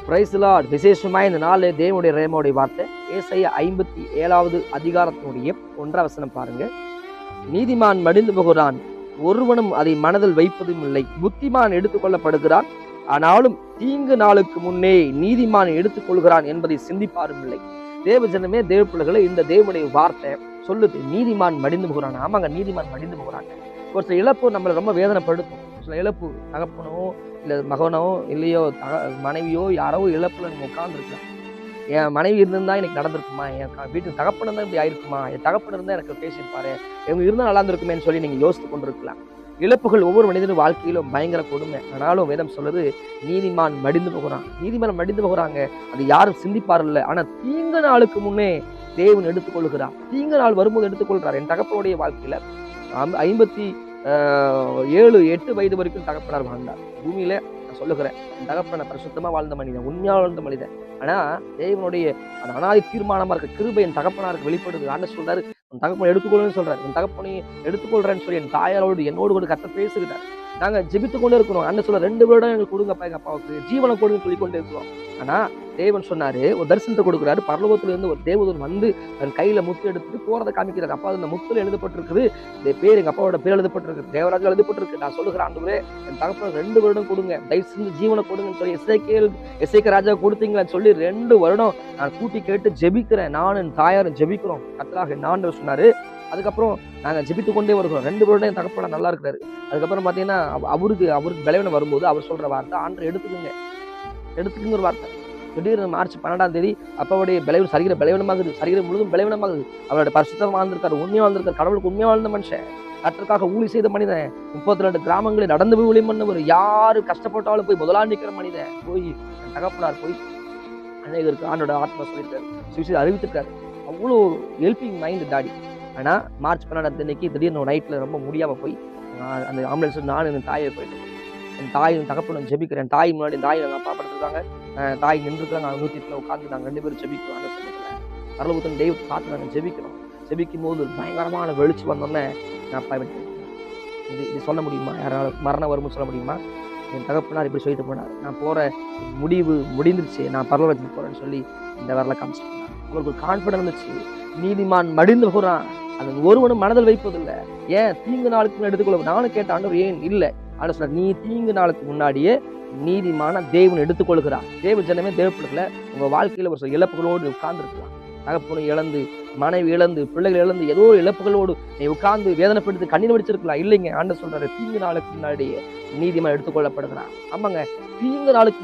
Praise the Lord. விசேஷமா இந்த நாள் தேவனுடைய ரேமோடைய வார்த்தை ஏசாயா 57வது அதிகாரத்தினுடைய 1ஆம் வசனம் பாருங்க. நீதிமான் மடிந்து போகிறான், ஒருவனும் அதை மனதில் வைப்பதும் இல்லை. புத்திமான் எடுத்துக்கொள்ளப்படுகிறான், ஆனாலும் தீங்கு நாளுக்கு முன்னே நீதிமான் எடுத்துக்கொள்கிறான் என்பதை சிந்திப்பாரும் இல்லை. தேவ ஜனமே, தேவ பிள்ளைகளை, இந்த தேவனுடைய வார்த்தை சொல்லுது, நீதிமான் மடிந்து போகிறான். ஆமாங்க, நீதிமான் மடிந்து போகிறாங்க. ஒரு சில இழப்பு நம்மளை ரொம்ப வேதனைப்படுத்தும். சில இழப்பு, தகப்பனோ இல்லை மகனோ இல்லையோ மனைவியோ யாரோ இழப்புல நம்ம உட்கார்ந்துருக்கலாம். என் மனைவி இருந்திருந்தா எனக்கு நடந்திருக்குமா, என் வீட்டுக்கு தகப்பன் இருந்தால் இப்படி ஆயிருக்குமா, என் தகப்பன் இருந்தால் எனக்கு பேசியிருப்பாரு, இவங்க இருந்தால் நல்லா இருந்திருக்குமேன்னு சொல்லி நீங்கள் யோசித்து கொண்டு இருக்கலாம். இழப்புகள் ஒவ்வொரு மனிதனும் வாழ்க்கையிலும் பயங்கர கொடுமை. ஆனாலும் வேதம் சொல்லுது, நீதிமான் மடிந்து போகிறான். நீதிமான் மடிந்து போகிறாங்க, அது யாரும் சிந்திப்பார்ல. ஆனா தீங்கு நாளுக்கு முன்னே தேவன் எடுத்துக்கொள்கிறார். தீங்கு நாள் வரும்போது எடுத்துக்கொள்கிறார். என் தகப்பனுடைய வாழ்க்கையில 57-8 வயது வரைக்கும் தகப்பனார் வாழ்ந்தார் பூமியில. நான் சொல்லுகிறேன், என் தகப்பனை பரிசுத்தமா வாழ்ந்த மனிதன், உண்மையா வாழ்ந்த மனிதன். ஆனா தேவனுடைய அந்த அனாதி தீர்மானமா இருக்க கிருபை என் தகப்பனாருக்கு வெளிப்படுது. ஆண்டவர் சொல்றாரு, உன் தகப்பனை எடுத்துக்கொள்ளுன்னு சொல்றாரு. என் தகப்பனையும் எடுத்துக்கொள்றேன்னு சொல்லி என் தாயாரோடு என்னோடு கூட கர்த்தர் பேசுகிறார். நாங்க ஜெபித்து கொண்டே இருக்கிறோம். அண்ணன் சொல்ல 2 வருடம் எங்களுக்கு கொடுங்கப்பா, எங்க அப்பாவுக்கு ஜீவனை கொடுங்க சொல்லி கொண்டே இருக்கிறோம். ஆனா தேவன் சொன்னாரு, ஒரு தரிசனத்தை கொடுக்குறாரு. பரலோகத்துல இருந்து ஒரு தேவதூதன் வந்து தன் கையில முத்து எடுத்துட்டு போறதை காமிக்கிறாரு. அப்பா, அந்த முத்துல எழுதப்பட்டிருக்குது, இந்த பேர் எங்க அப்பாவோட பேர் எழுதப்பட்டிருக்கு, தேவராஜா எழுதப்பட்டிருக்கு. நான் சொல்லுகிறேன், ஆண்டவரே என் தகப்பனுக்கு 2 வருடம் கொடுங்க, தயவு செஞ்சு ஜீவனை கொடுங்கன்னு சொல்லி எசேக்கியா ராஜா கொடுத்தீங்களான்னு சொல்லி 2 வருடம் நான் கூட்டி கேட்டு ஜெபிக்கிறேன். நானும் என் தாயாரும் ஜெபிக்கிறோம். கர்த்தராகிய ஆண்டவர் சொன்னாரு. அதுக்கப்புறம் நாங்க ஜெபித்து கொண்டே வருகிறோம். 2 வருடம் என் தகப்பன நல்லா இருக்கிறாரு. அதுக்கப்புறம் பாத்தீங்கன்னா அவருக்கு பலவீனம் வரும்போது அவர் சொல்ற வார்த்தை, ஆண்டவர் எடுத்துக்குங்க ஒரு வார்த்தை. திடீர்னு மார்ச் 12ஆம் தேதி அப்பாவுடைய சரீர பலவீனமாகுது, சரீரம் முழுதும் பலவீனமாகுது. அவருடைய பரிசுத்தமா வாழ்ந்திருக்காரு, உண்மையா வாழ்ந்திருக்காரு, கடவுளுக்கு உண்மையா வாழ்ந்த மனுஷன், கர்த்தருக்காக ஊழி செய்த மனிதன், 32 கிராமங்களில் நடந்து போய் ஊழியம் பண்ணவர், யாரு கஷ்டப்பட்டாலும் போய் முதலாளி நிற்கிற மனிதன். போய் என் தகப்பனார் போய் அநேகருக்கு ஆண்டோட ஆத்மா சொல்லியிருக்காரு, சுவிசேஷம் அறிவித்திருக்காரு. அவ்வளோ ஹெல்பிங் மைண்ட் டாடி. ஆனா மார்ச் 12ஆம் தேதிக்கு திடீர்னு நைட்ல ரொம்ப முடியாம போய் அந்த ஆம்புலன்ஸ் நானும் என் தாயை போயிட்டு, என் தாயும் தகப்பனும் ஜெபிக்கிறேன். என் தாய் முன்னாடி தாய் எங்கள் அப்பா படுத்துருக்காங்க, தாய் நின்றுருக்காங்க. 108 உட்காந்து நாங்கள் 2 பேரும் ஜெபிக்கிறோம். அந்த சமயத்தில் பரலோகத்தின் தெய்வத்தை பார்த்து நாங்கள் ஜெபிக்கிறோம். ஜெபிக்கும் போது பயங்கரமான வெளிச்சு வந்தோடனே என் அப்பா விட்டு, இது சொல்ல முடியுமா, யாராலும் மரணம் வரும்னு சொல்ல முடியுமா? என் தகப்பனார் இப்படி சொல்லிட்டு போனார், நான் போற முடிவு முடிந்துருச்சு, நான் பரலோகத்துக்கு போறேன்னு சொல்லி இந்த வரல காமிச்சிட்டு அவருக்கு ஒரு கான்ஃபிடன்ஸ் இருந்துச்சு. நீதிமான் மடிந்து போகிறான், அது ஒருவனும் மனதில் வைப்பதில்லை. ஏன் தீங்கு நாளுக்கு எடுத்துக்கொள்ள? நானும் கேட்டேன், ஆண்டவர் ஏன் இல்லை? ஆண்டவர் சொன்னார், நீ தீங்கு நாளுக்கு முன்னாடியே நீதிமான தேவன் எடுத்துக்கொள்கிறார். தேவ ஜனமே, தேவ பிள்ளைகளை, உங்க வாழ்க்கையில ஒரு சில இழப்புகளோடு உட்கார்ந்துருக்கலாம். தகப்பனை இழந்து, மனைவி இழந்து, பிள்ளைகள் இழந்து, ஏதோ இழப்புகளோடு நீ உட்கார்ந்து வேதனைப்படுத்தி கண்ணீர் வடிச்சிருக்கலாம். இல்லைங்க, ஆண்டவர் சொல்றாரு, தீங்கு நாளுக்கு முன்னாடியே நீதிமான் எடுத்துக்கொள்ளப்படுகிறார். ஆமாங்க, தீங்கு நாளுக்கு